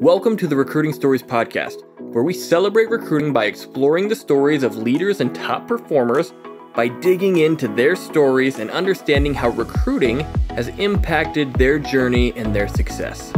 Welcome to the Recruiting Stories podcast, where we celebrate recruiting by exploring the stories of leaders and top performers by digging into their stories and understanding how recruiting has impacted their journey and their success.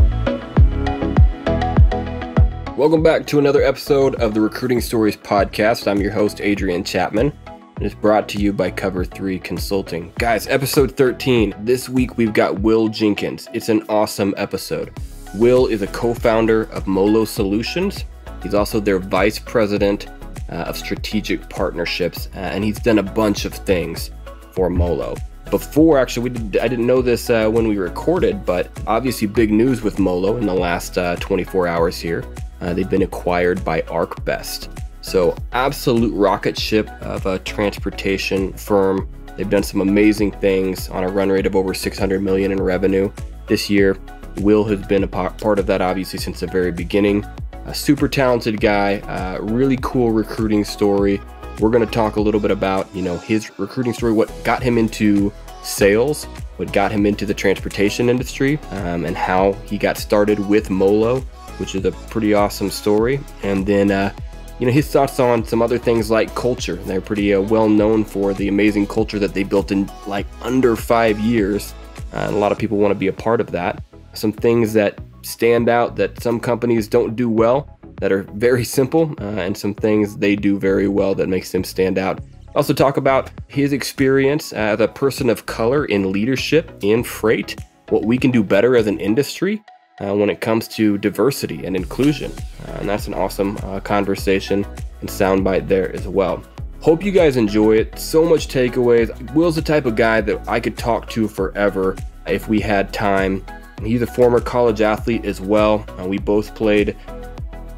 Welcome back to another episode of the Recruiting Stories podcast. I'm your host, Adrian Chapman, and it's brought to you by Cover 3 Consulting. Guys, episode 13. This week we've got Will Jenkins. It's an awesome episode. Will is a co-founder of Molo Solutions. He's also their vice president of strategic partnerships, and he's done a bunch of things for Molo. Before, actually, I didn't know this when we recorded, but obviously big news with Molo in the last 24 hours here. They've been acquired by ArcBest. So absolute rocket ship of a transportation firm. They've done some amazing things on a run rate of over $600 million in revenue this year. Will has been a part of that obviously since the very beginning. A super talented guy, really cool recruiting story. We're going to talk a little bit about, his recruiting story, what got him into sales, what got him into the transportation industry, and how he got started with Molo, which is a pretty awesome story. And then, his thoughts on some other things like culture. They're pretty well known for the amazing culture that they built in like under 5 years. And a lot of people want to be a part of that. Some things that stand out that some companies don't do well that are very simple, and some things they do very well that makes them stand out. Also talk about his experience as a person of color in leadership in freight, what we can do better as an industry when it comes to diversity and inclusion. And that's an awesome conversation and soundbite there as well. Hope you guys enjoy it. So much takeaways. Will's the type of guy that I could talk to forever if we had time. He's a former college athlete as well. We both played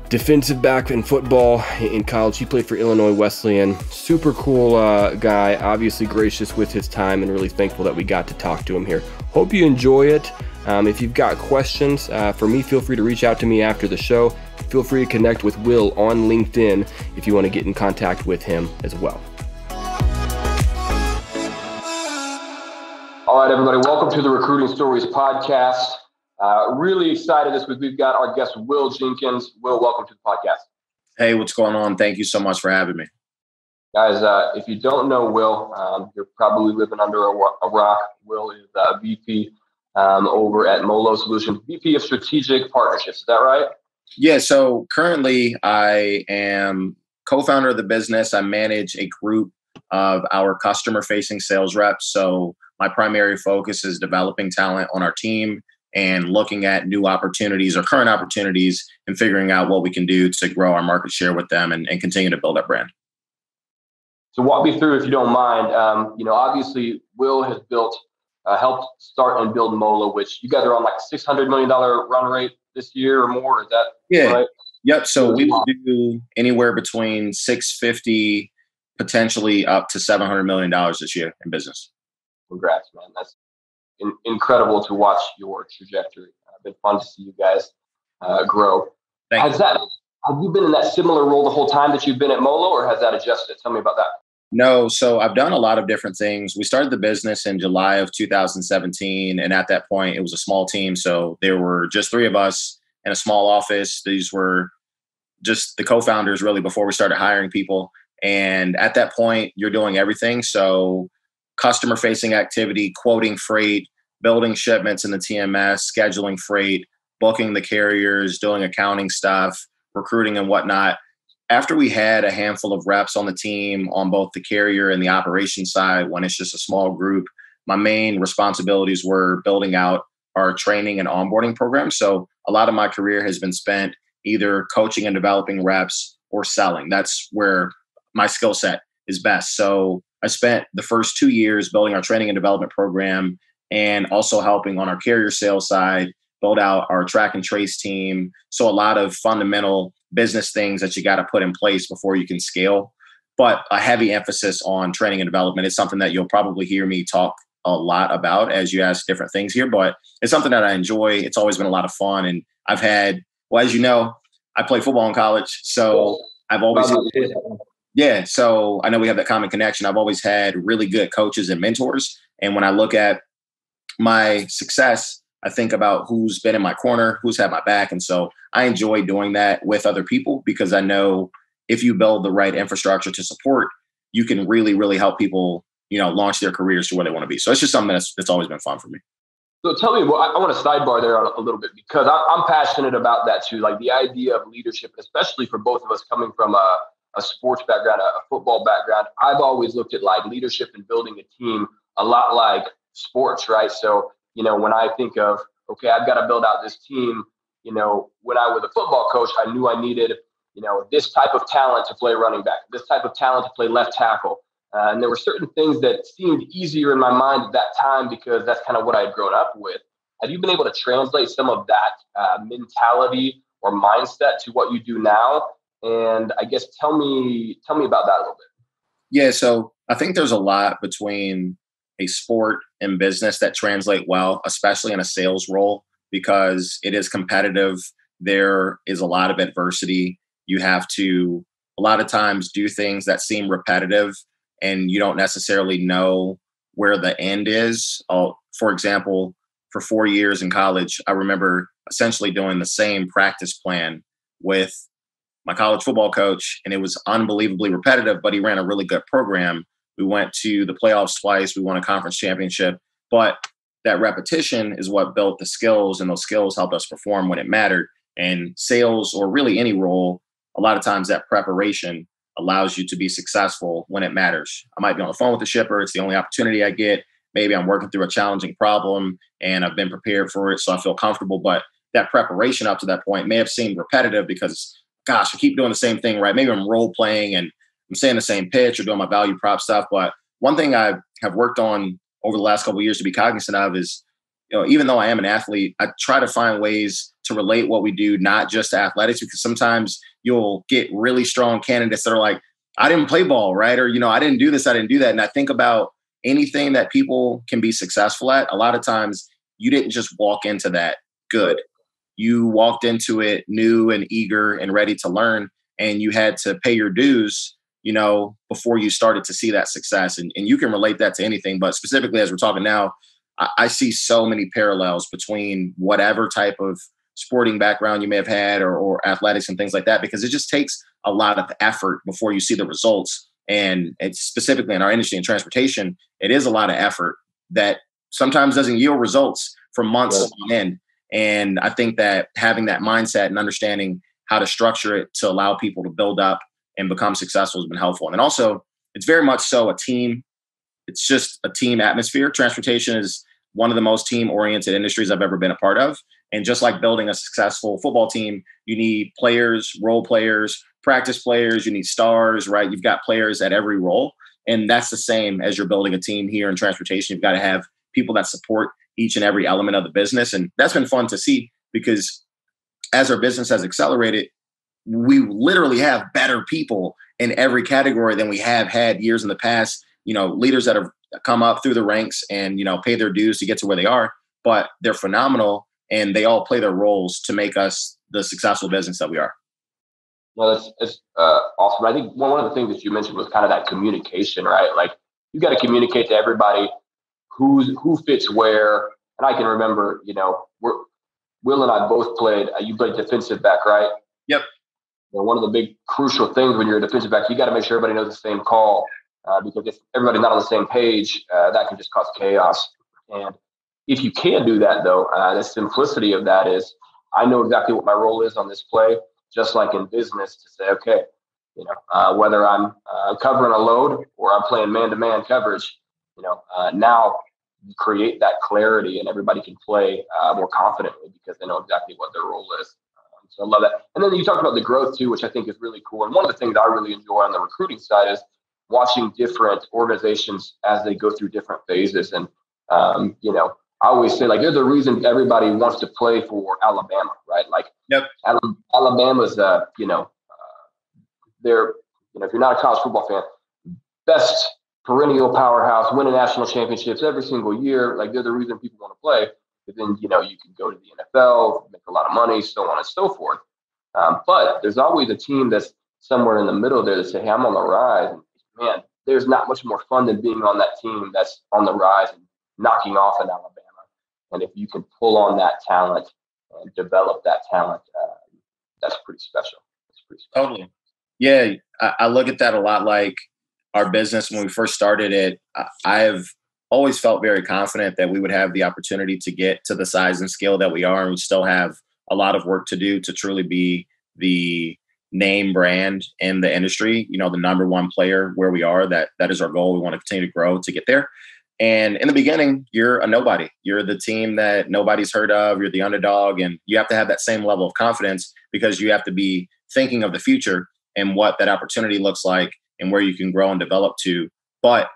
defensive back in football in college. He played for Illinois Wesleyan. Super cool guy, obviously gracious with his time, and really thankful that we got to talk to him here. Hope you enjoy it. If you've got questions for me, feel free to reach out to me after the show. Feel free to connect with Will on LinkedIn if you want to get in contact with him as well. All right, everybody, welcome to the Recruiting Stories podcast. Really excited this week. We've got our guest, Will Jenkins. Will, welcome to the podcast. Hey, what's going on? Thank you so much for having me. Guys, if you don't know Will, you're probably living under a rock. Will is VP over at Molo Solutions, VP of Strategic Partnerships. Is that right? Yeah, so currently I am co-founder of the business. I manage a group of our customer-facing sales reps. So my primary focus is developing talent on our team and looking at new opportunities or current opportunities and figuring out what we can do to grow our market share with them and continue to build our brand. So walk me through, if you don't mind. Obviously, Will has helped start and build Molo, which you guys are on like a $600 million run rate this year or more. Is that right? Yep. So we will do anywhere between 650, potentially up to $700 million this year in business. Congrats, man. That's incredible to watch your trajectory. It's been fun to see you guys grow. Have you been in that similar role the whole time that you've been at Molo, or has that adjusted? Tell me about that. No, so I've done a lot of different things. We started the business in July of 2017, and at that point, it was a small team. So there were just three of us in a small office. These were just the co-founders, really, before we started hiring people. And at that point, you're doing everything. So customer-facing activity, quoting freight, building shipments in the TMS, scheduling freight, booking the carriers, doing accounting stuff, recruiting and whatnot. After we had a handful of reps on the team on both the carrier and the operations side, when it's just a small group, my main responsibilities were building out our training and onboarding program. So a lot of my career has been spent either coaching and developing reps or selling. That's where my skill set is best. So I spent the first 2 years building our training and development program and also helping on our carrier sales side, build out our track and trace team. So a lot of fundamental business things that you got to put in place before you can scale. But a heavy emphasis on training and development is something that you'll probably hear me talk a lot about as you ask different things here. But it's something that I enjoy. It's always been a lot of fun. And I've had, well, as you know, I played football in college. So I've always so I know we have that common connection. I've always had really good coaches and mentors. And when I look at my success I think about who's been in my corner, who's had my back. And so I enjoy doing that with other people because I know if you build the right infrastructure to support, you can really, really help people, launch their careers to where they want to be. So it's just something that's always been fun for me. So tell me, well, I want to sidebar there a little bit because I'm passionate about that too. Like the idea of leadership, especially for both of us coming from a sports background, a football background. I've always looked at like leadership and building a team a lot like sports, right? So, when I think of, okay, I've got to build out this team, when I was a football coach, I knew I needed, this type of talent to play running back, this type of talent to play left tackle. And there were certain things that seemed easier in my mind at that time because that's kind of what I had grown up with. Have you been able to translate some of that mentality or mindset to what you do now? And I guess tell me about that a little bit. Yeah, so I think there's a lot between a sport and business that translate well, especially in a sales role, because it is competitive. There is a lot of adversity. You have to, a lot of times, do things that seem repetitive and you don't necessarily know where the end is. For example, for 4 years in college, I remember essentially doing the same practice plan with my college football coach, and it was unbelievably repetitive, but he ran a really good program. We went to the playoffs twice. We won a conference championship, but that repetition is what built the skills, and those skills helped us perform when it mattered. And sales, or really any role, a lot of times that preparation allows you to be successful when it matters. I might be on the phone with the shipper. It's the only opportunity I get. Maybe I'm working through a challenging problem and I've been prepared for it, so I feel comfortable. But that preparation up to that point may have seemed repetitive because, gosh, I keep doing the same thing, right? Maybe I'm role playing and I'm saying the same pitch or doing my value prop stuff. But one thing I have worked on over the last couple of years to be cognizant of is, even though I am an athlete, I try to find ways to relate what we do, not just to athletics, because sometimes you'll get really strong candidates that are like, I didn't play ball, right? Or, I didn't do this, I didn't do that. And I think about anything that people can be successful at. A lot of times you didn't just walk into that good. You walked into it new and eager and ready to learn, and you had to pay your dues, before you started to see that success. And you can relate that to anything, but specifically as we're talking now, I see so many parallels between whatever type of sporting background you may have had or athletics and things like that, because it just takes a lot of effort before you see the results. And it's specifically in our industry in transportation, it is a lot of effort that sometimes doesn't yield results for months on end. And I think that having that mindset and understanding how to structure it to allow people to build up and become successful has been helpful. And also, it's very much so a team. It's just a team atmosphere. Transportation is one of the most team-oriented industries I've ever been a part of. And just like building a successful football team, you need players, role players, practice players, you need stars, right? You've got players at every role. And that's the same as you're building a team here in transportation. You've got to have people that support each and every element of the business. And that's been fun to see because as our business has accelerated, we literally have better people in every category than we have had years in the past. Leaders that have come up through the ranks and, pay their dues to get to where they are, but they're phenomenal and they all play their roles to make us the successful business that we are. Well, that's awesome. I think one of the things that you mentioned was kind of that communication, right? Like you got to communicate to everybody who fits where. And I can remember, Will and I both played, you played defensive back, right? Yep. One of the big crucial things when you're a defensive back, you got to make sure everybody knows the same call. Because if everybody's not on the same page, that can just cause chaos. And if you can do that, though, the simplicity of that is I know exactly what my role is on this play, just like in business, to say, okay, whether I'm covering a load or I'm playing man-to-man coverage, now you create that clarity and everybody can play more confidently because they know exactly what their role is. So I love that. And then you talked about the growth, too, which I think is really cool. And one of the things I really enjoy on the recruiting side is watching different organizations as they go through different phases. And, I always say, like, there's a reason everybody wants to play for Alabama, right? Like, yep. Alabama's, they're, if you're not a college football fan, best perennial powerhouse, winning national championships every single year. Like, they're the reason people want to play. But then, you can go to the NFL, make a lot of money, so on and so forth. But there's always a team that's somewhere in the middle there that say, hey, I'm on the rise. And, man, there's not much more fun than being on that team that's on the rise and knocking off an Alabama. And if you can pull on that talent and develop that talent, that's pretty special. It's pretty special. Totally. Yeah, I look at that a lot like our business when we first started it. I've always felt very confident that we would have the opportunity to get to the size and scale that we are. And we still have a lot of work to do to truly be the name brand in the industry, the number one player where we are. That is our goal. We want to continue to grow to get there. And in the beginning, you're a nobody. You're the team that nobody's heard of. You're the underdog. And you have to have that same level of confidence because you have to be thinking of the future and what that opportunity looks like and where you can grow and develop to. But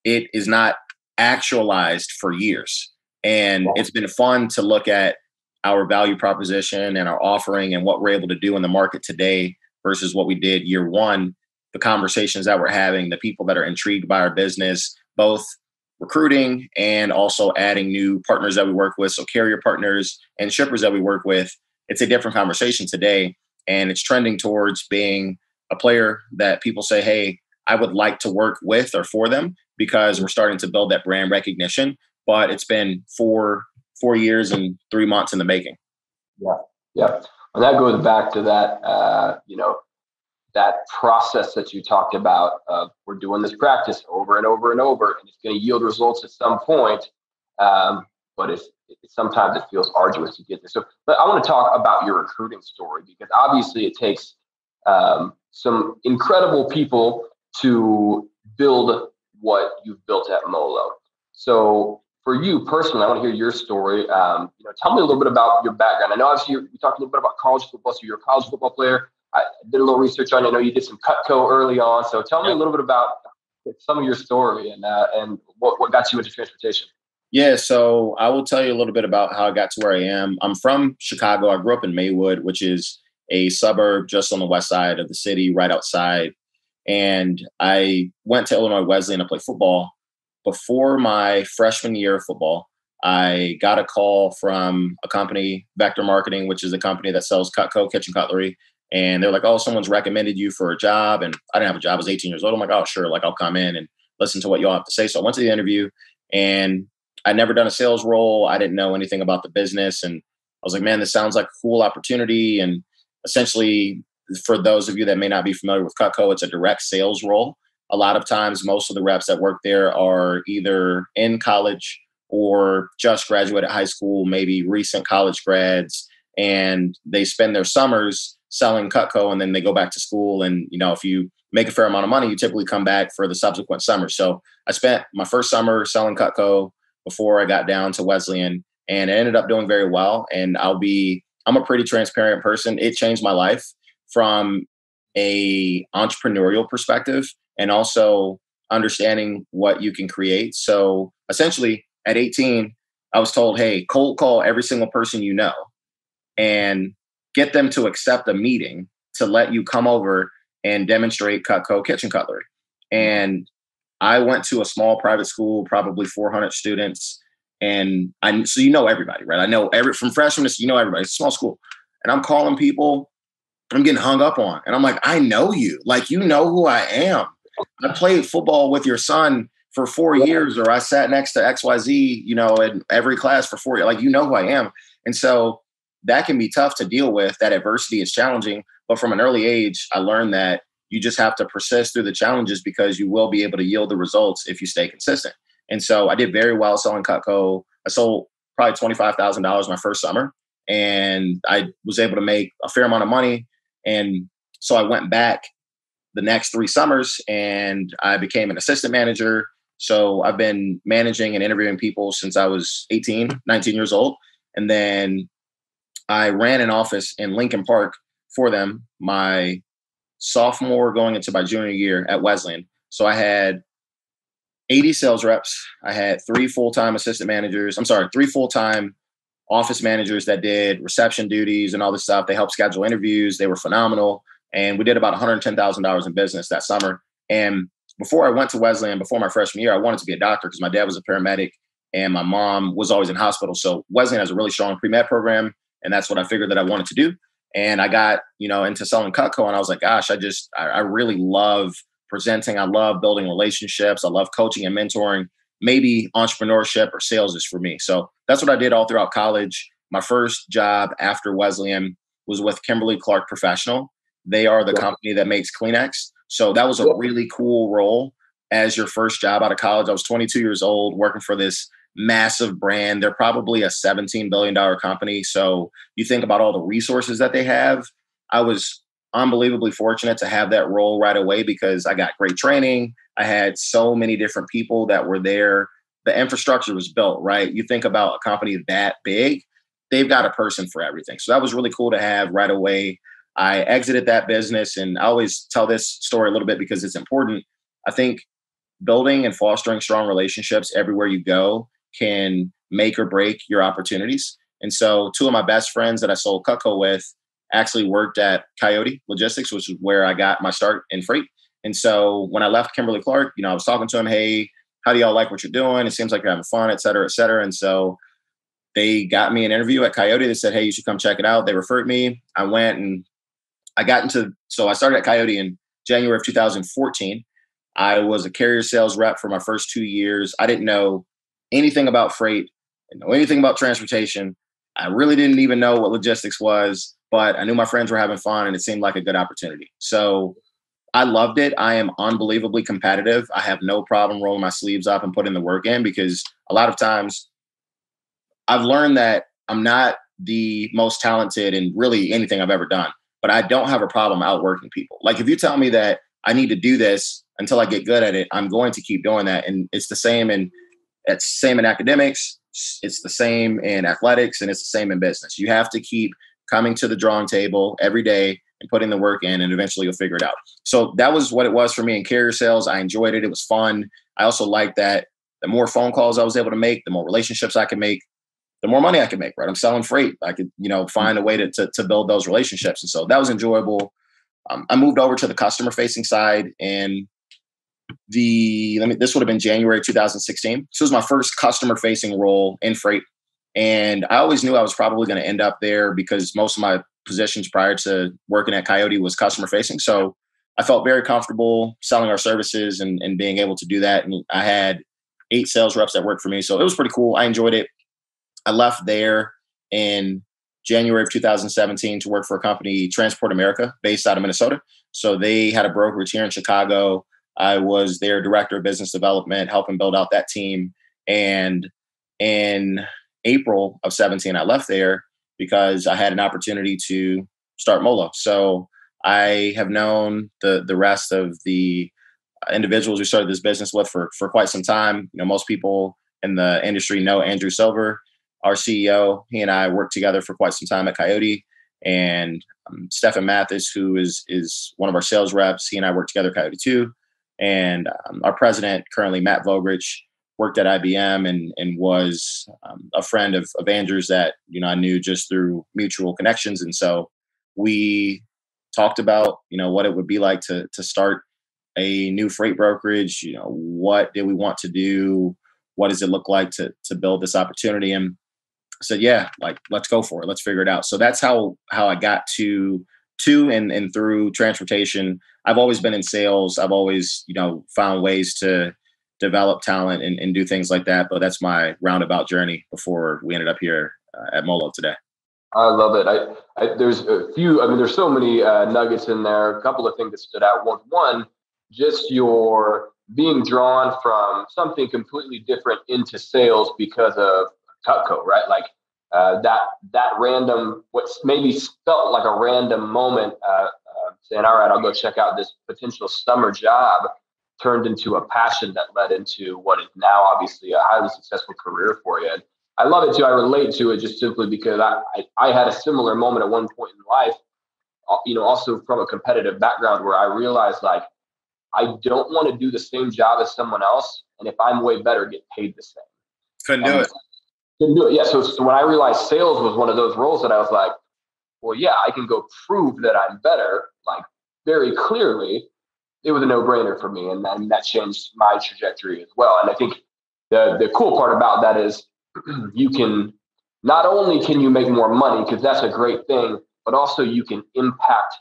it is not actualized for years. And it's been fun to look at our value proposition and our offering and what we're able to do in the market today versus what we did year one, the conversations that we're having, the people that are intrigued by our business, both recruiting and also adding new partners that we work with. So carrier partners and shippers that we work with. It's a different conversation today. And it's trending towards being a player that people say, hey, I would like to work with or for them because we're starting to build that brand recognition. But it's been 4 years and 3 months in the making. Yeah. And that goes back to that, that process that you talked about of we're doing this practice over and over and over, and it's going to yield results at some point. But sometimes it feels arduous to get there. So but I want to talk about your recruiting story because obviously it takes some incredible people to build what you've built at Molo. So for you personally, I want to hear your story. Tell me a little bit about your background. I know obviously you talked a little bit about college football, so you're a college football player. I did a little research on you. I know you did some Cutco early on. So tell me a little bit about some of your story and what got you into transportation. Yeah, so I will tell you a little bit about how I got to where I am. I'm from Chicago. I grew up in Maywood, which is a suburb just on the west side of the city, right outside. And I went to Illinois Wesleyan to play football. Before my freshman year of football, I got a call from a company, Vector Marketing, which is a company that sells Cutco kitchen cutlery. And they're like, oh, someone's recommended you for a job. And I didn't have a job. I was 18 years old. I'm like, oh, sure. Like, I'll come in and listen to what y'all have to say. So I went to the interview and I'd never done a sales role. I didn't know anything about the business. And I was like, man, this sounds like a cool opportunity. And essentially, for those of you that may not be familiar with Cutco, it's a direct sales role. A lot of times, most of the reps that work there are either in college or just graduated high school, maybe recent college grads, and they spend their summers selling Cutco and then they go back to school. And, if you make a fair amount of money, you typically come back for the subsequent summer. So I spent my first summer selling Cutco before I got down to Wesleyan, and I ended up doing very well. And I'm a pretty transparent person. It changed my life from a entrepreneurial perspective and also understanding what you can create. So essentially at 18, I was told, hey, cold call every single person you know and get them to accept a meeting to let you come over and demonstrate Cutco kitchen cutlery. And I went to a small private school, probably 400 students. And so everybody, right? I know from freshmen to everybody. It's a small school. And I'm calling people I'm getting hung up on. And I'm like, I know you. Like, you know who I am. I played football with your son for 4 years, or I sat next to XYZ, in every class for 4 years. Like, you know who I am. And so that can be tough to deal with. That adversity is challenging. But from an early age, I learned that you just have to persist through the challenges because you will be able to yield the results if you stay consistent. And so I did very well selling Cutco. I sold probably $25,000 my first summer, and I was able to make a fair amount of money. And so I went back the next 3 summers and I became an assistant manager. So I've been managing and interviewing people since I was 18, 19 years old. And then I ran an office in Lincoln Park for them my sophomore going into my junior year at Wesleyan. So I had 80 sales reps. I had 3 full-time assistant managers. 3 full-time office managers that did reception duties and all this stuff. They helped schedule interviews. They were phenomenal. And we did about $110,000 in business that summer. And before I went to Wesleyan, before my freshman year, I wanted to be a doctor because my dad was a paramedic and my mom was always in hospitals. So Wesleyan has a really strong pre-med program. And that's what I figured that I wanted to do. And I got, into selling Cutco. And I was like, gosh, I really love presenting. I love building relationships. I love coaching and mentoring. maybe entrepreneurship or sales is for me. So that's what I did all throughout college. My first job after Wesleyan was with Kimberly-Clark Professional. They are the company that makes Kleenex. So that was a really cool role as your first job out of college. I was 22 years old working for this massive brand. They're probably a $17 billion company. So you think about all the resources that they have. I was unbelievably fortunate to have that role right away because I got great training. I had so many different people that were there. The infrastructure was built, right? You think about a company that big, they've got a person for everything. So that was really cool to have right away. I exited that business, and I always tell this story a little bit because it's important. I think building and fostering strong relationships everywhere you go can make or break your opportunities. And so two of my best friends that I sold Cutco with actually worked at Coyote Logistics, which is where I got my start in freight. And so when I left Kimberly-Clark, I was talking to them, hey, how do y'all like what you're doing? It seems like you're having fun, et cetera, et cetera. And so they got me an interview at Coyote. They said, hey, you should come check it out. They referred me. I went and so I started at Coyote in January of 2014. I was a carrier sales rep for my first 2 years. I didn't know anything about freight, didn't know anything about transportation. I really didn't even know what logistics was, but I knew my friends were having fun and it seemed like a good opportunity. So I loved it. I am unbelievably competitive. I have no problem rolling my sleeves up and putting the work in because a lot of times I've learned that I'm not the most talented in really anything I've ever done, but I don't have a problem outworking people. Like if you tell me that I need to do this until I get good at it, I'm going to keep doing that. And it's the same in academics. It's the same in athletics, and it's the same in business. You have to keep coming to the drawing table every day and putting the work in, and eventually you'll figure it out. So that was what it was for me in carrier sales. I enjoyed it. It was fun. I also liked that the more phone calls I was able to make, the more relationships I could make, the more money I could make, right? I'm selling freight. I could, find a way to build those relationships. And so that was enjoyable. I moved over to the customer facing side, and this would have been January 2016. So it was my first customer facing role in freight. And I always knew I was probably going to end up there because most of my positions prior to working at Coyote was customer facing. So I felt very comfortable selling our services and being able to do that. And I had 8 sales reps that worked for me. So it was pretty cool. I enjoyed it. I left there in January of 2017 to work for a company, Transport America, based out of Minnesota. So they had a brokerage here in Chicago. I was their director of business development, helping build out that team. And in April of 17, I left there because I had an opportunity to start Molo. So I have known the rest of the individuals who started this business with for quite some time. Most people in the industry know Andrew Silver, our CEO. He and I worked together for quite some time at Coyote. And Stefan Mathis, who is one of our sales reps, he and I worked together at Coyote too. And our president, currently Matt Vogrich, worked at IBM and was a friend of Andrew's that I knew just through mutual connections. And so we talked about what it would be like to start a new freight brokerage. What did we want to do? What does it look like to build this opportunity? And I said, yeah, let's go for it. Let's figure it out. So that's how I got to and through transportation. I've always been in sales. I've always, found ways to develop talent and do things like that. But that's my roundabout journey before we ended up here at Molo today. I love it. There's a few, there's so many nuggets in there. A couple of things that stood out. One, just your being drawn from something completely different into sales because of Cutco, right? That random, what maybe felt like a random moment, saying, all right, I'll go check out this potential summer job, turned into a passion that led into what is now obviously a highly successful career for you. And I love it too. I relate to it just simply because I had a similar moment at one point in life, also from a competitive background where I realized I don't want to do the same job as someone else. And if I'm way better, get paid the same. Couldn't do it. Yeah. So when I realized sales was one of those roles that I was like, well, yeah, I can go prove that I'm better, very clearly. It was a no-brainer for me. And then that changed my trajectory as well. And I think the cool part about that is you can, not only can you make more money, because that's a great thing, but also you can impact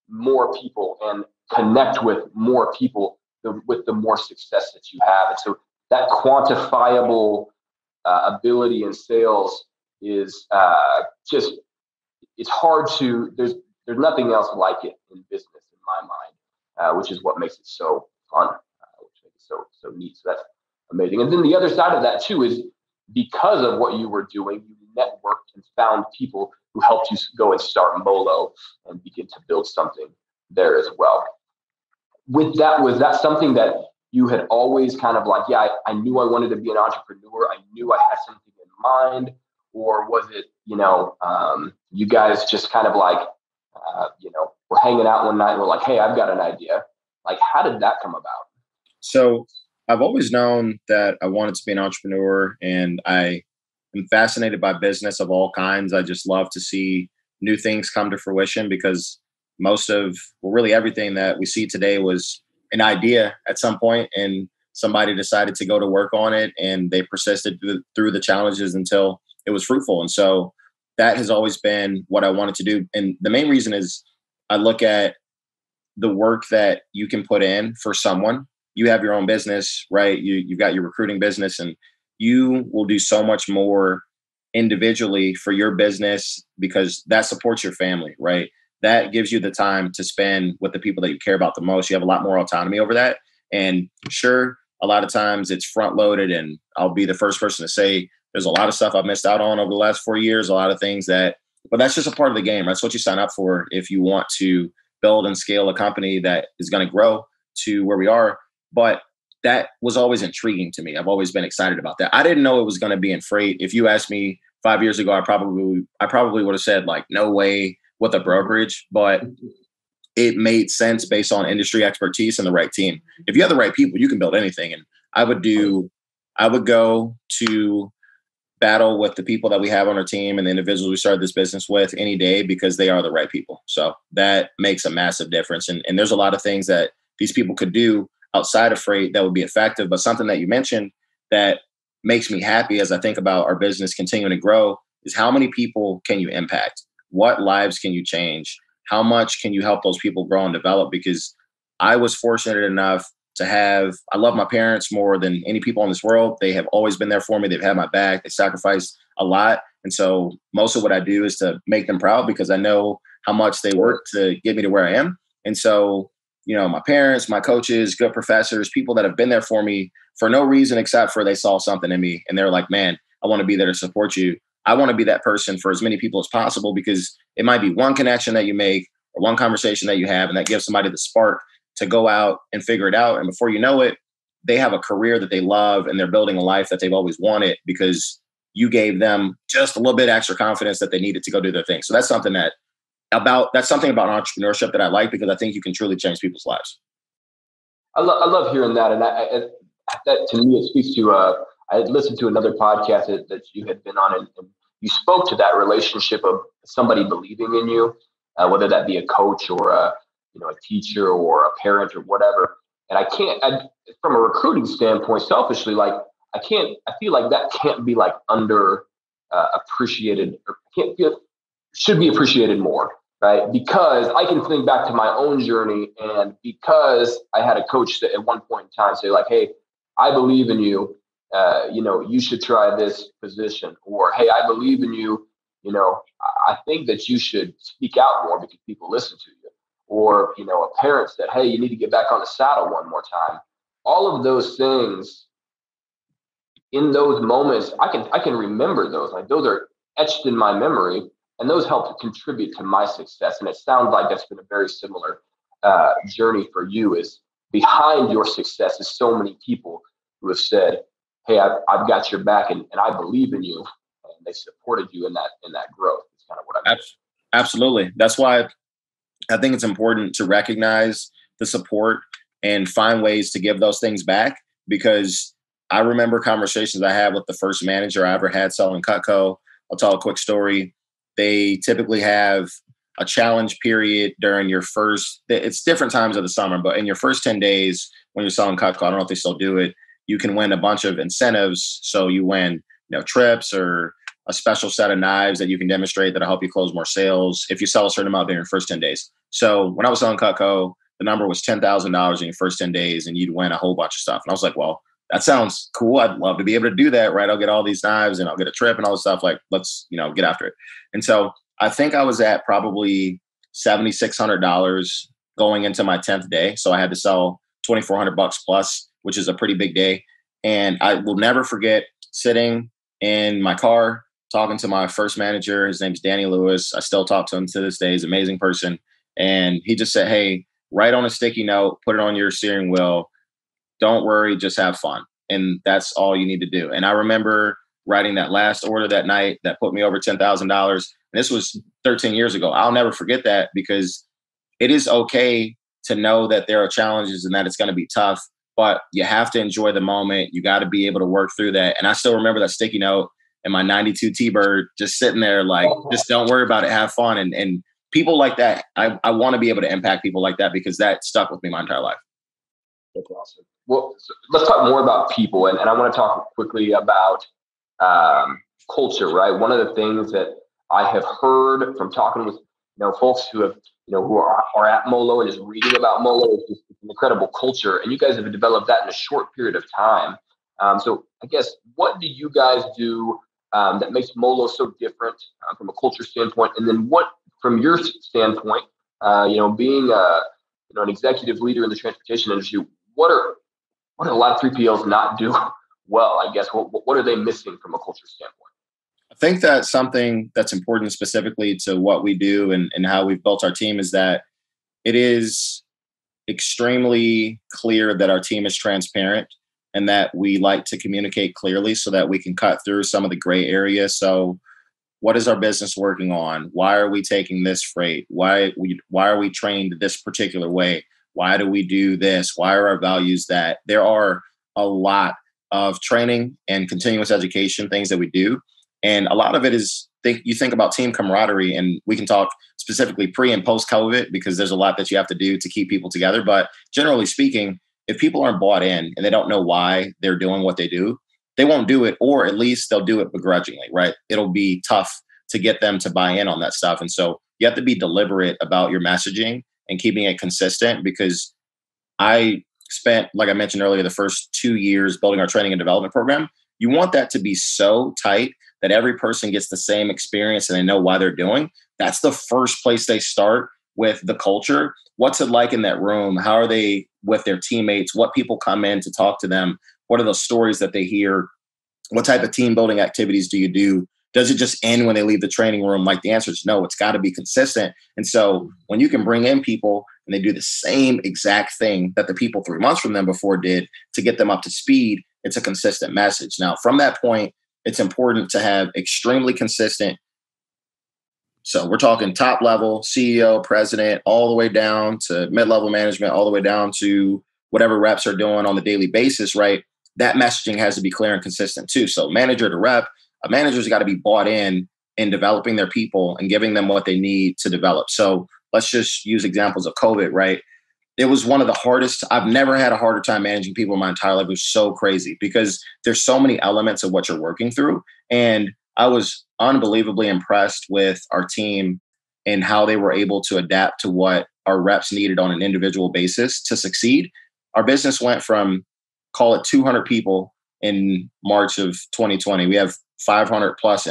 more people and connect with more people with the more success that you have. And so that quantifiable ability in sales is just, it's hard to, there's nothing else like it in business in my mind, which is what makes it so fun, which makes it so neat. So that's amazing. And then the other side of that too is because of what you were doing, you networked and found people who helped you go and start Molo and begin to build something there as well. With that, was that something that you had always kind of like, yeah, I knew I wanted to be an entrepreneur. I knew I had something in mind. Or was it, you guys just kind of like, we're hanging out one night and we're like, hey, I've got an idea. Like, how did that come about? So I've always known that I wanted to be an entrepreneur, and I am fascinated by business of all kinds. I just love to see new things come to fruition, because really everything that we see today was an idea at some point, and somebody decided to go to work on it, and they persisted through the challenges until it was fruitful. And so that has always been what I wanted to do. And the main reason is I look at the work that you can put in for someone. You have your own business, right? You've got your recruiting business, and you will do so much more individually for your business because that supports your family, right? That gives you the time to spend with the people that you care about the most. You have a lot more autonomy over that. And sure, a lot of times it's front loaded, and I'll be the first person to say there's a lot of stuff I've missed out on over the last 4 years, a lot of things but that's just a part of the game. That's what you sign up for if you want to build and scale a company that is going to grow to where we are. But that was always intriguing to me. I've always been excited about that. I didn't know it was going to be in freight. If you asked me 5 years ago, I probably would have said like, no way with a brokerage, but it made sense based on industry expertise and the right team. If you have the right people, you can build anything. And I would go to battle with the people that we have on our team and the individuals we started this business with any day, because they are the right people. So that makes a massive difference. And there's a lot of things that these people could do outside of freight that would be effective. But something that you mentioned that makes me happy as I think about our business continuing to grow is how many people can you impact? What lives can you change? How much can you help those people grow and develop? Because I was fortunate enough I love my parents more than any people in this world. They have always been there for me. They've had my back. They sacrificed a lot. And so most of what I do is to make them proud, because I know how much they work to get me to where I am. And so, my parents, my coaches, good professors, people that have been there for me for no reason except for they saw something in me and they're like, man, I want to be there to support you. I want to be that person for as many people as possible, because it might be one connection that you make or one conversation that you have, and that gives somebody the spark to go out and figure it out. And before you know it, they have a career that they love and they're building a life that they've always wanted, because you gave them just a little bit extra confidence that they needed to go do their thing. So that's something about entrepreneurship that I like, because I think you can truly change people's lives. I love hearing that. And that to me, it speaks to, I had listened to another podcast that you had been on, and you spoke to that relationship of somebody believing in you, whether that be a coach or a teacher or a parent or whatever. And from a recruiting standpoint, selfishly, like I feel like that can't be like appreciated, or should be appreciated more, right? Because I can think back to my own journey, and because I had a coach that at one point in time say like, hey, I believe in you, you should try this position, or, hey, I believe in you, I think that you should speak out more because people listen to you. Or, a parent said, hey, you need to get back on the saddle one more time. All of those things in those moments, I can remember those. Like, those are etched in my memory, and those help to contribute to my success. And it sounds like that's been a very similar journey for you. Is behind your success is so many people who have said, hey, I've got your back, and I believe in you, and they supported you in that growth. It's kind of what I mean. Absolutely. That's why I think it's important to recognize the support and find ways to give those things back, because I remember conversations I had with the first manager I ever had selling Cutco. I'll tell a quick story. They typically have a challenge period during it's different times of the summer, but in your first 10 days when you're selling Cutco, I don't know if they still do it, you can win a bunch of incentives. So you win, trips or a special set of knives that you can demonstrate that'll help you close more sales if you sell a certain amount during your first 10 days. So when I was selling Cutco, the number was $10,000 in your first 10 days, and you'd win a whole bunch of stuff. And I was like, well, that sounds cool. I'd love to be able to do that, right? I'll get all these knives and I'll get a trip and all this stuff. Like, let's, get after it. And so I think I was at probably $7,600 going into my 10th day. So I had to sell $2,400 plus, which is a pretty big day. And I will never forget sitting in my car, talking to my first manager. His name's Danny Lewis. I still talk to him to this day. He's an amazing person. And he just said, hey, write on a sticky note, put it on your steering wheel. Don't worry, just have fun. And that's all you need to do. And I remember writing that last order that night that put me over $10,000. This was 13 years ago. I'll never forget that, because it is okay to know that there are challenges and that it's going to be tough, but you have to enjoy the moment. You got to be able to work through that. And I still remember that sticky note and my 92 T-Bird just sitting there like, just don't worry about it, have fun. And people like that, I want to be able to impact people like that, because that stuck with me my entire life. That's awesome. Well, so let's talk more about people. And I want to talk quickly about culture, right? One of the things that I have heard from talking with folks who have who are at Molo and just reading about Molo is just an incredible culture, and you guys have developed that in a short period of time. So I guess, what do you guys do that makes Molo so different from a culture standpoint? And then what, from your standpoint, being an executive leader in the transportation industry, what do a lot of 3PLs not do well? I guess what are they missing from a culture standpoint? I think that something that's important specifically to what we do and how we've built our team is that it is extremely clear that our team is transparent and that we like to communicate clearly so that we can cut through some of the gray areas. So what is our business working on? Why are we taking this freight? Why are we trained this particular way? Why do we do this? Why are our values that? There are a lot of training and continuous education things that we do. And a lot of it is, you think about team camaraderie, and we can talk specifically pre and post COVID, because there's a lot that you have to do to keep people together. But generally speaking, if people aren't bought in and they don't know why they're doing what they do, they won't do it, or at least they'll do it begrudgingly, right? It'll be tough to get them to buy in on that stuff. And so you have to be deliberate about your messaging and keeping it consistent, because I spent, like I mentioned earlier, the first 2 years building our training and development program. You want that to be so tight that every person gets the same experience and they know why they're doing. That's the first place they start with the culture. What's it like in that room? How are they with their teammates? What people come in to talk to them? What are those stories that they hear? What type of team building activities do you do? Does it just end when they leave the training room? Like, the answer is no, it's got to be consistent. And so when you can bring in people and they do the same exact thing that the people 3 months from them before did to get them up to speed, it's a consistent message. Now, from that point, it's important to have extremely consistent. So we're talking top level, CEO, president, all the way down to mid-level management, all the way down to whatever reps are doing on the daily basis, right? That messaging has to be clear and consistent too. So manager to rep, a manager's got to be bought in developing their people and giving them what they need to develop. So let's just use examples of COVID, right? It was one of the hardest. I've never had a harder time managing people in my entire life. It was so crazy because there's so many elements of what you're working through. And I was unbelievably impressed with our team and how they were able to adapt to what our reps needed on an individual basis to succeed. Our business went from, call it 200 people in March of 2020. We have 500 plus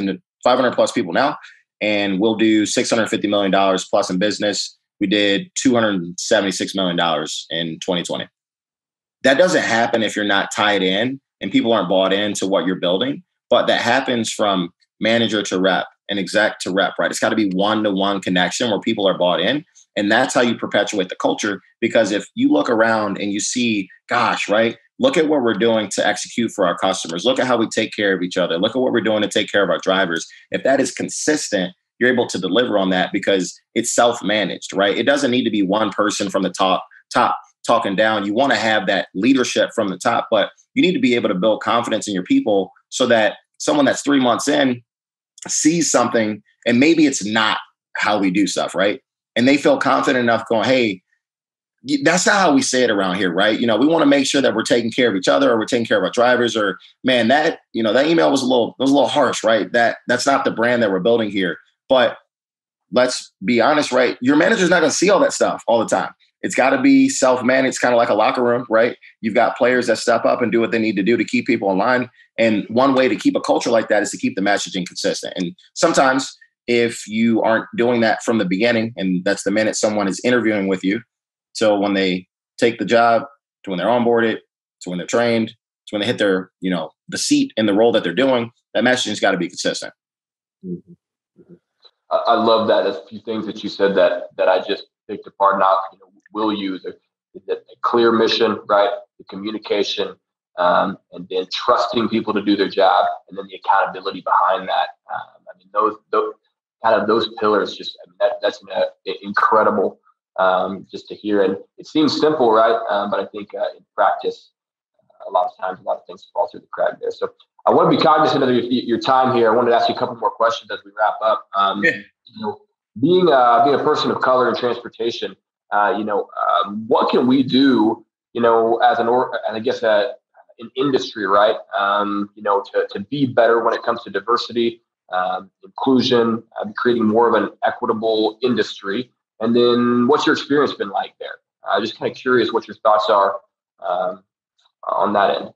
people now, and we'll do $650 million plus in business. We did $276 million in 2020. That doesn't happen if you're not tied in and people aren't bought into what you're building, but that happens from manager to rep and exec to rep, right? It's got to be one-to-one connection where people are bought in. And that's how you perpetuate the culture. Because if you look around and you see, gosh, right, look at what we're doing to execute for our customers. Look at how we take care of each other. Look at what we're doing to take care of our drivers. If that is consistent, you're able to deliver on that because it's self-managed, right? It doesn't need to be one person from the top talking down. You want to have that leadership from the top, but you need to be able to build confidence in your people so that someone that's 3 months in sees something and maybe it's not how we do stuff, right? And they feel confident enough going, hey, that's not how we say it around here, right? You know, we want to make sure that we're taking care of each other, or we're taking care of our drivers, or man, that email was a little harsh, right? That's not the brand that we're building here. But let's be honest, right? Your manager's not going to see all that stuff all the time. it's got to be self-managed, kind of like a locker room, right? You've got players that step up and do what they need to do to keep people in line. And one way to keep a culture like that is to keep the messaging consistent. And sometimes if you aren't doing that from the beginning, and that's the minute someone is interviewing with you, so when they take the job, to when they're onboarded, to when they're trained, to when they hit their, the seat in the role that they're doing, that messaging's got to be consistent. Mm-hmm. Mm-hmm. I love that. There's a few things that you said that I just picked apart. Now, we'll use a clear mission, right? The communication, and then trusting people to do their job, and then the accountability behind that. Those pillars. That's incredible. Just to hear, and it seems simple, right? But I think in practice, a lot of times, a lot of things fall through the crack there. So I want to be cognizant of your time here. I wanted to ask you a couple more questions as we wrap up. Being a person of color in transportation, what can we do, as an industry, right? To be better when it comes to diversity, inclusion, creating more of an equitable industry. And then what's your experience been like there? Just kind of curious what your thoughts are on that end.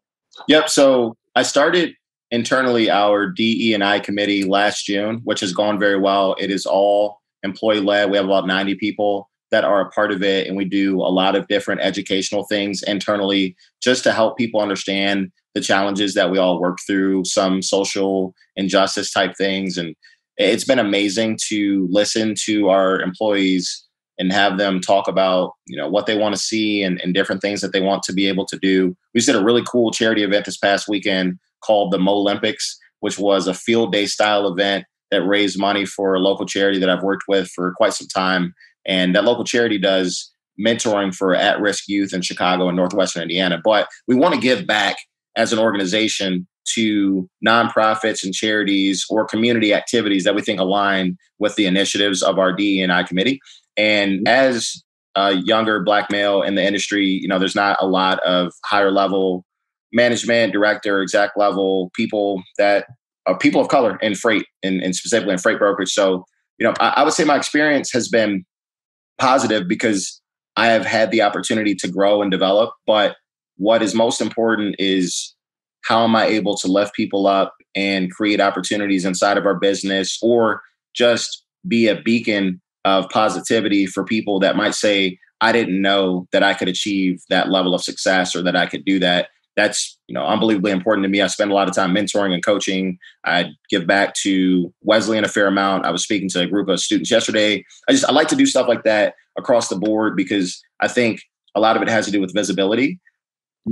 Yep. So I started internally our DE&I committee last June, which has gone very well. It is all employee led. We have about 90 people that are a part of it. And we do a lot of different educational things internally just to help people understand the challenges that we all work through, some social injustice type things. And it's been amazing to listen to our employees and have them talk about, what they want to see and different things that they want to be able to do. We just did a really cool charity event this past weekend called the Molympics, which was a field day style event that raised money for a local charity that I've worked with for quite some time. And that local charity does mentoring for at-risk youth in Chicago and Northwestern Indiana. But we want to give back as an organization to nonprofits and charities or community activities that we think align with the initiatives of our DE&I committee. And as a younger Black male in the industry, there's not a lot of higher level management, director, exec level people that are people of color in freight and specifically in freight brokerage. So, I would say my experience has been positive because I have had the opportunity to grow and develop. But what is most important is how am I able to lift people up and create opportunities inside of our business, or just be a beacon of positivity for people that might say, I didn't know that I could achieve that level of success or that I could do that. That's, unbelievably important to me. I spend a lot of time mentoring and coaching. I give back to Wesleyan a fair amount. I was speaking to a group of students yesterday. I like to do stuff like that across the board because I think a lot of it has to do with visibility.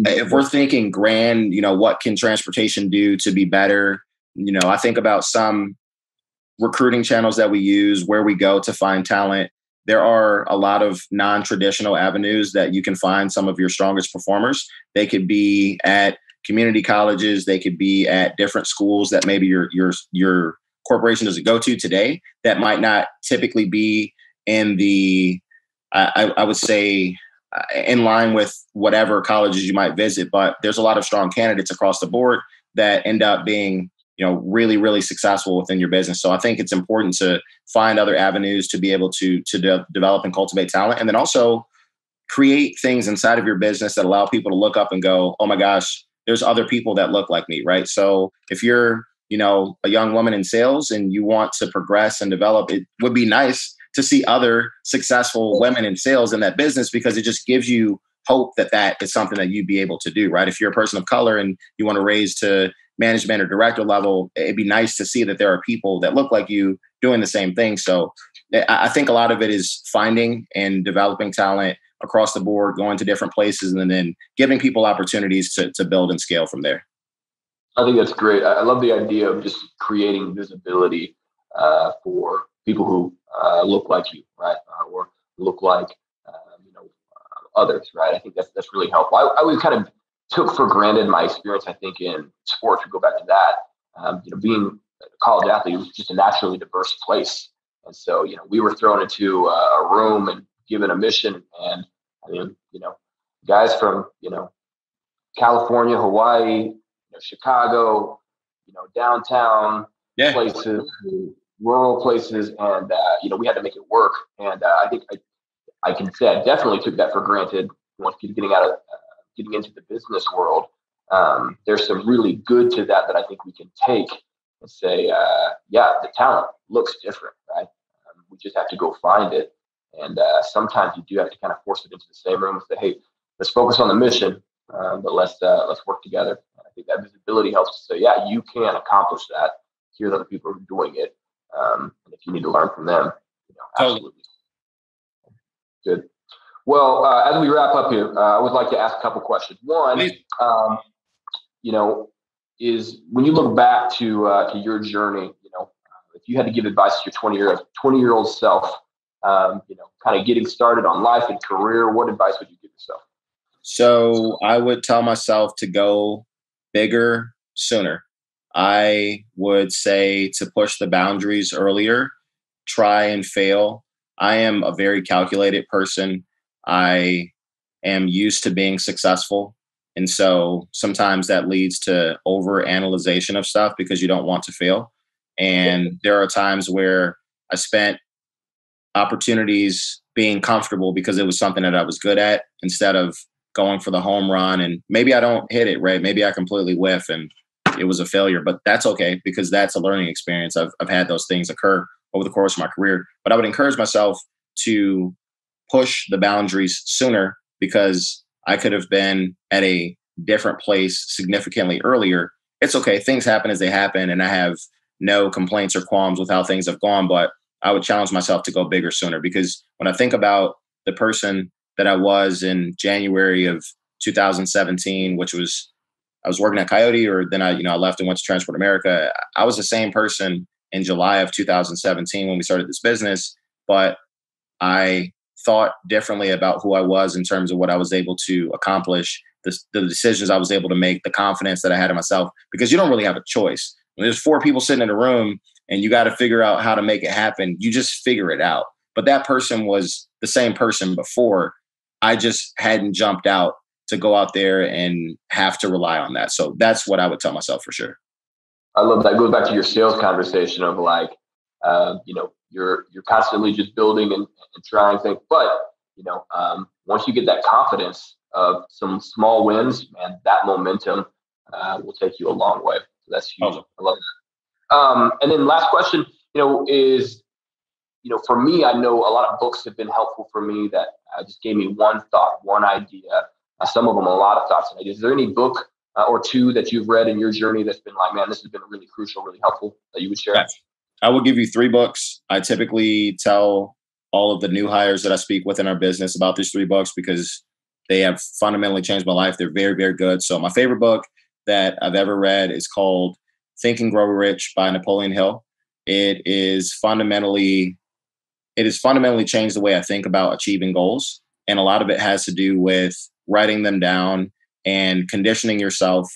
If we're thinking grand, what can transportation do to be better? I think about some recruiting channels that we use, where we go to find talent. There are a lot of non-traditional avenues that you can find some of your strongest performers. They could be at community colleges. They could be at different schools that maybe your corporation doesn't go to today, that might not typically be in the, I would say, in line with whatever colleges you might visit. But there's a lot of strong candidates across the board that end up being really, really successful within your business. So I think it's important to find other avenues to be able to develop and cultivate talent, and then also create things inside of your business that allow people to look up and go, oh my gosh, there's other people that look like me, right? So if you're, a young woman in sales and you want to progress and develop, it would be nice to see other successful women in sales in that business, because it just gives you hope that is something that you'd be able to do, right? If you're a person of color and you want to raise to management or director level, it'd be nice to see that there are people that look like you doing the same thing. So I think a lot of it is finding and developing talent across the board, going to different places, and then giving people opportunities to build and scale from there. I think that's great. I love the idea of just creating visibility for people who look like you, right? Or look like, others, right? I think that's really helpful. I always kind of took for granted my experience, I think, in sports. We go back to that. Being a college athlete, it was just a naturally diverse place. And so, we were thrown into a room and given a mission. And guys from, California, Hawaii, Chicago, downtown places, rural places. And, we had to make it work. And I think I can say I definitely took that for granted once getting into the business world. There's some really good to that I think we can take and say, the talent looks different, right? We just have to go find it. And sometimes you do have to kind of force it into the same room and say, hey, let's focus on the mission, but let's work together. And I think that visibility helps to say, yeah, you can accomplish that. Here's other people who are doing it. And if you need to learn from them, absolutely. Good. Well, as we wrap up here, I would like to ask a couple questions. One, is when you look back to your journey, if you had to give advice to your 20-year-old self, kind of getting started on life and career, what advice would you give yourself? So I would tell myself to go bigger sooner. I would say to push the boundaries earlier, try and fail. I am a very calculated person. I am used to being successful. And so sometimes that leads to over-analyzation of stuff because you don't want to fail. And there are times where I spent opportunities being comfortable because it was something that I was good at instead of going for the home run. And maybe I don't hit it right. Maybe I completely whiff and it was a failure, but that's okay because that's a learning experience. I've had those things occur over the course of my career, but I would encourage myself to push the boundaries sooner because I could have been at a different place significantly earlier. It's okay. Things happen as they happen. And I have no complaints or qualms with how things have gone, but I would challenge myself to go bigger sooner because when I think about the person that I was in January of 2017, which was I was working at Coyote, or then I left and went to Transport America. I was the same person in July of 2017 when we started this business, but I thought differently about who I was in terms of what I was able to accomplish, the decisions I was able to make, the confidence that I had in myself, because you don't really have a choice. When there's 4 people sitting in a room and you got to figure out how to make it happen, you just figure it out. But that person was the same person before. I just hadn't jumped out to go out there and have to rely on that. So that's what I would tell myself for sure. I love that. It goes back to your sales conversation of like, you're constantly just building and trying things. But, once you get that confidence of some small wins, man, that momentum will take you a long way. So that's huge. Oh. I love that. And then last question, is, for me, I know a lot of books have been helpful for me that just gave me one thought, one idea. Some of them, a lot of thoughts and ideas. Is there any book or two that you've read in your journey that's been like, man, this has been really crucial, really helpful that you would share? Yes. I will give you 3 books. I typically tell all of the new hires that I speak with in our business about these 3 books because they have fundamentally changed my life. They're very, very good. So my favorite book that I've ever read is called Think and Grow Rich by Napoleon Hill. It is fundamentally changed the way I think about achieving goals. And a lot of it has to do with writing them down and conditioning yourself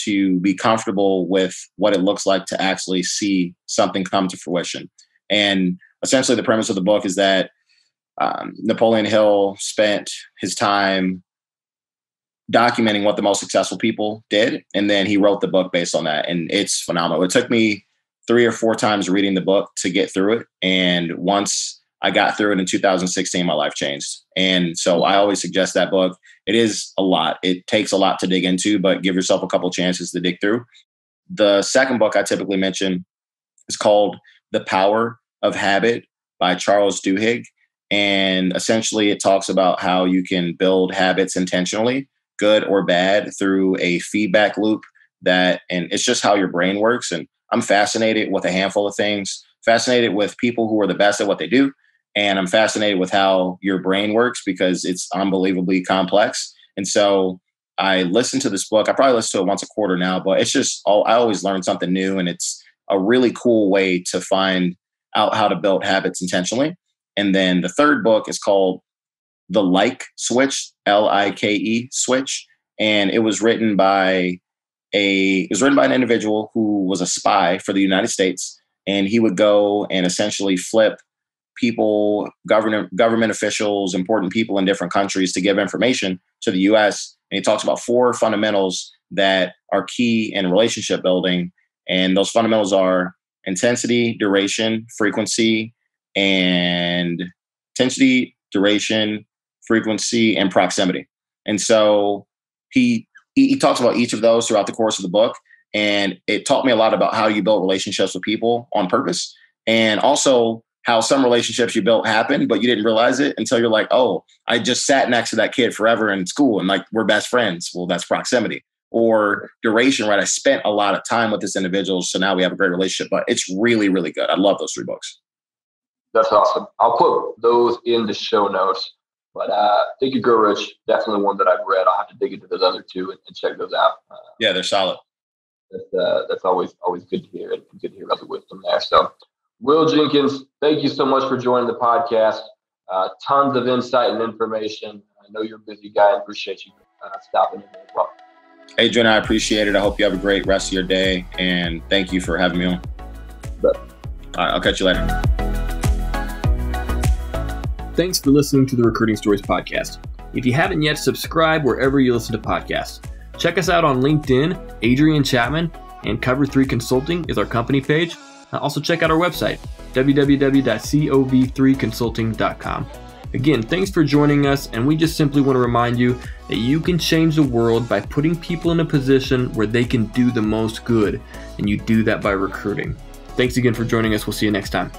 to be comfortable with what it looks like to actually see something come to fruition. And essentially the premise of the book is that Napoleon Hill spent his time documenting what the most successful people did. And then he wrote the book based on that. And it's phenomenal. It took me 3 or 4 times reading the book to get through it. And once I got through it in 2016, my life changed. And so I always suggest that book. It is a lot. It takes a lot to dig into, but give yourself a couple chances to dig through. The second book I typically mention is called The Power of Habit by Charles Duhigg. And essentially it talks about how you can build habits intentionally, good or bad, through a feedback loop and it's just how your brain works. And I'm fascinated with a handful of things, fascinated with people who are the best at what they do. And I'm fascinated with how your brain works because it's unbelievably complex. And so I listen to this book. I probably listen to it once a quarter now, but it's just I always learn something new. And it's a really cool way to find out how to build habits intentionally. And then the third book is called The Like Switch, Like Switch. And it was written by an individual who was a spy for the United States. And he would go and essentially flip people, government officials, important people in different countries to give information to the U.S. And he talks about 4 fundamentals that are key in relationship building. And those fundamentals are intensity, duration, frequency, duration, frequency, and proximity. And so he talks about each of those throughout the course of the book. And it taught me a lot about how you build relationships with people on purpose, and also how some relationships you built happen, but you didn't realize it until you're like, oh, I just sat next to that kid forever in school and like we're best friends. Well, that's proximity. Or duration, right? I spent a lot of time with this individual, so now we have a great relationship. But it's really, really good. I love those 3 books. That's awesome. I'll put those in the show notes. But Think and Grow Rich, definitely one that I've read. I'll have to dig into those other 2 and check those out. Yeah, they're solid. That's always good to hear, and good to hear about the wisdom there. So, Will Jenkins, thank you so much for joining the podcast. Tons of insight and information. I know you're a busy guy. I appreciate you stopping in as well. Adrian, I appreciate it. I hope you have a great rest of your day, and thank you for having me on. But, all right, I'll catch you later. Thanks for listening to the Recruiting Stories podcast. If you haven't yet, subscribe wherever you listen to podcasts. Check us out on LinkedIn, Adrian Chapman, and Cover 3 Consulting is our company page. Also check out our website, www.cov3consulting.com. Again, thanks for joining us, and we just simply want to remind you that you can change the world by putting people in a position where they can do the most good, and you do that by recruiting. Thanks again for joining us. We'll see you next time.